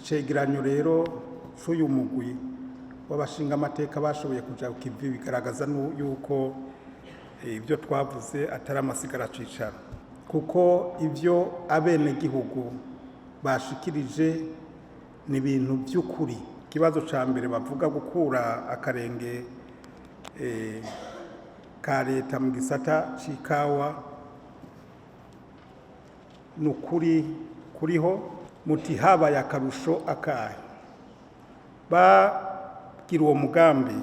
icegeranyo rero c'uyu mugwi w'abashinga amateka bashoboye kuja ku kivi bigaragaza yuko ibyo twavuze atari amasigara cicaro, kuko ibyo abenegihugu bashikirije ni ibintu by'ukuri. Ikibazo ca mbere bavuga gukura akarenge ka leta mu gisata c'ikawa, nukuri kuriho muti habaye akarusho akahe. Bagira uwo mugambi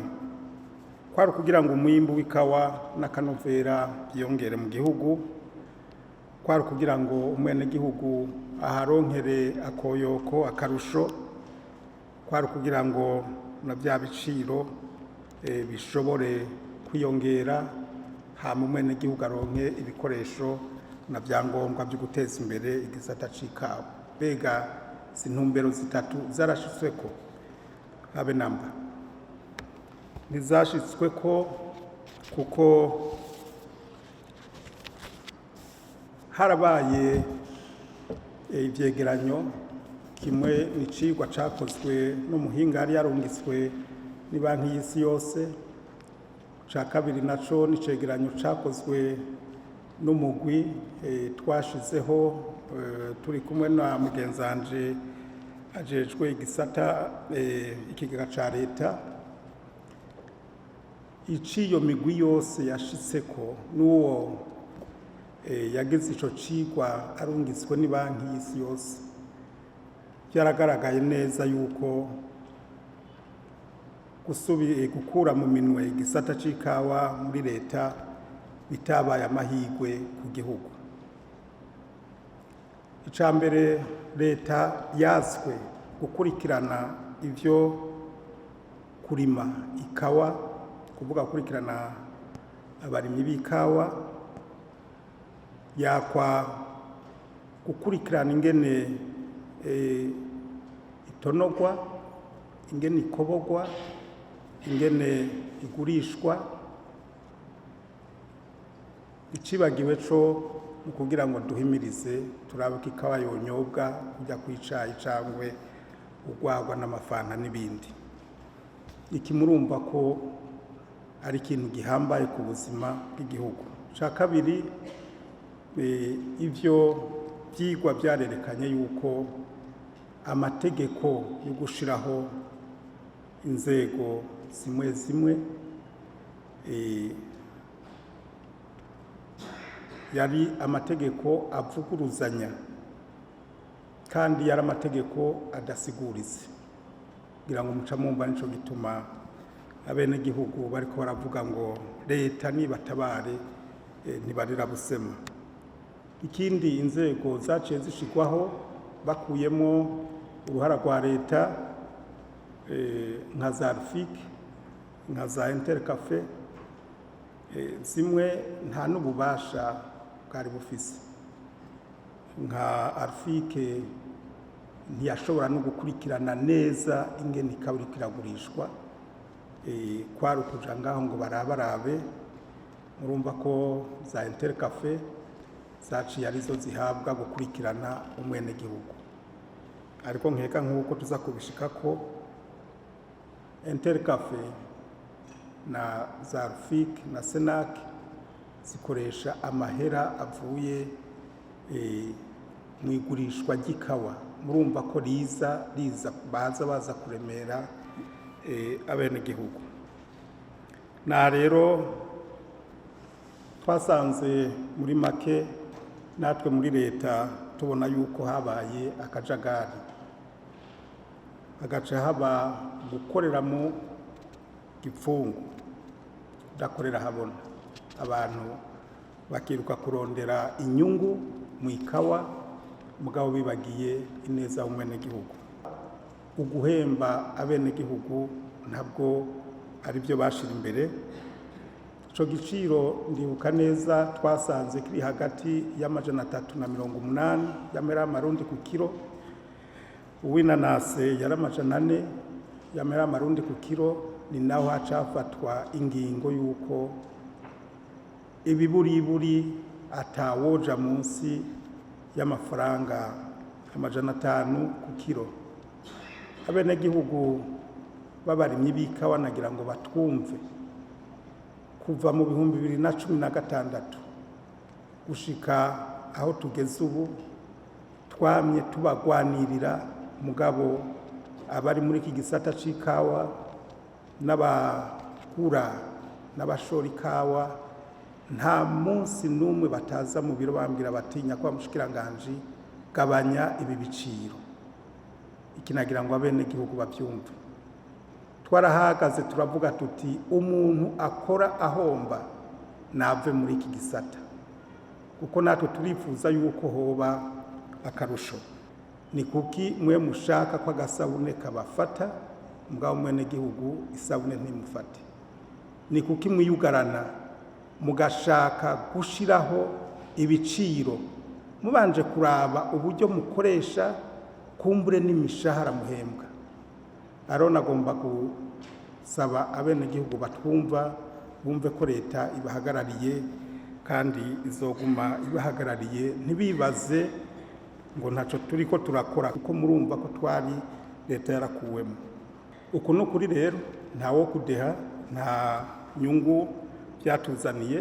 kwari kugira ngo umwimbu w'ikawa n'akanovera byiyongere mu gihugu, kwari kugira ngo umwenegihugu aharonkere akoyoko akarusho, kwari kugira ngo na bya biciro bishobore kwiyongera, hama umwenegihugu aronke ibikoresho na byangombwa byo guteza imbere igisata c'ikawa. Bega si ntumbero zitatu zarashitsweko? Habe namba ntizashitsweko, kuko harabaye ivyegeranyo. Kimwe ni icigwa cakozwe n'umuhinga yari yarungitswe ni banki y'isi yose, ca kabiri naco ni icegeranyo cakozwe n'umugwi twashizeho turi kumwe na mugenzanje ajejwe igisata ikigega ca leta. Iciyo migwi yose yashitseko n'uwo yagize ico cigwa arungitswe ni banki y'isi yose, byaragaragaye neza yuko gukura mu minwe igisata c'ikawa muri leta bitabaye amahigwe ku gihugu. Ica mbere, leta yazwe gukurikirana ivyo kurima ikawa, kuvuga gukurikirana abarimyi b'ikawa, yakwa gukurikirana ingene itonogwa, ingene ikobogwa, ingene igurishwa. Icibagiwe co mu kugira ngo duhimirize turabe ko ikawa yonyobwa kujya kwicayi cangwe ugwagwa n'amafanta n'ibindi. Iki murumva ko ari ikintu gihambaye ku buzima bw'igihugu. Ca kabiri, ivyo vyigwa vyarerekanye yuko amategeko yo gushiraho inzego zimwe zimwe yari amategeko avuguruzanya, kandi yari amategeko adasigurize. Kugira ngo muca mumva nico gituma abenegihugu bariko baravuga ngo leta nibatabare ntibarira busema. Ikindi, inzego zaciye zishigwaho bakuyemo uruhara rwa leta, nka za RFIC, nka za Intercafe, zimwe nta n'ububasha bwari bufise. Nka RFIC ntiyashobora no gukurikirana neza ingene ikawa iriko iragurishwa, kwari ukuja ngaho ngo barabarabe. Murumva ko za Intercafe zaciye arizo zihabwa gukurikirana umwenegihugu. Ariko nkeka nk'uko tuza kubishikako, Intercafe na za RFIC na Senac zikoresha amahera avuye mu igurishwa ry'ikawa. Murumva ko baza kuremera abenegihugu. Na rero twasanze muri make natwe muri leta tubona yuko habaye akajagari, hagaca haba gukorera mu gipfungu, kudakorera habona. Abantu bakiruka kurondera inyungu mu ikawa, mugabo bibagiye ineza y'umwenegihugu. Uguhemba abenegihugu ntabwo ari byo bashira imbere. Ico giciro ndibuka neza twasanze kiri hagati y'380 y'amahera y'amarundi ku kiro. Uw'inanase yari 400 y'amahera y'amarundi ku kiro. Ni naho hacafatwa ingingo yuko ibiburiburi atawoja munsi y'amafaranga 500 ku kiro. abenegihugu b'abarimyi b'ikawa nagira ngo batwumve. Kuva mu 2016 gushika aho tugeze ubu twamye tubagwanirira, mugabo abari muri iki gisata c'ikawa n'abakura n'abashora ikawa nta munsi n'umwe bataza mu biro bambwira batinya kwa mushikiranganje gabanya ibi biciro. Iki nagira ngo abenegihugu bavyumve. Twarahagaze turavuga tuti umuntu akora ahomba nave muri iki gisata, kuko natwe turifuza yuko hoba akarusho. Ni kuki mwe mushaka ko agasabune kabafata mugabo mwenegihugu isabune ntimufate? Ni kuki mwiyugarana mugashaka gushiraho ibiciro mubanje kuraba uburyo mukoresha kumbure n'imishahara muhembwa? Arona agomba gusaba abenegihugu batwumva bumve ko leta ibahagarariye kandi izoguma ibahagarariye, ntibibaze ngo ntaco turiko turakora, kuko murumva ko twari leta yarakuwemo. Uku n'ukuri rero ntawo kudeha, nta nyungu byatuzaniye.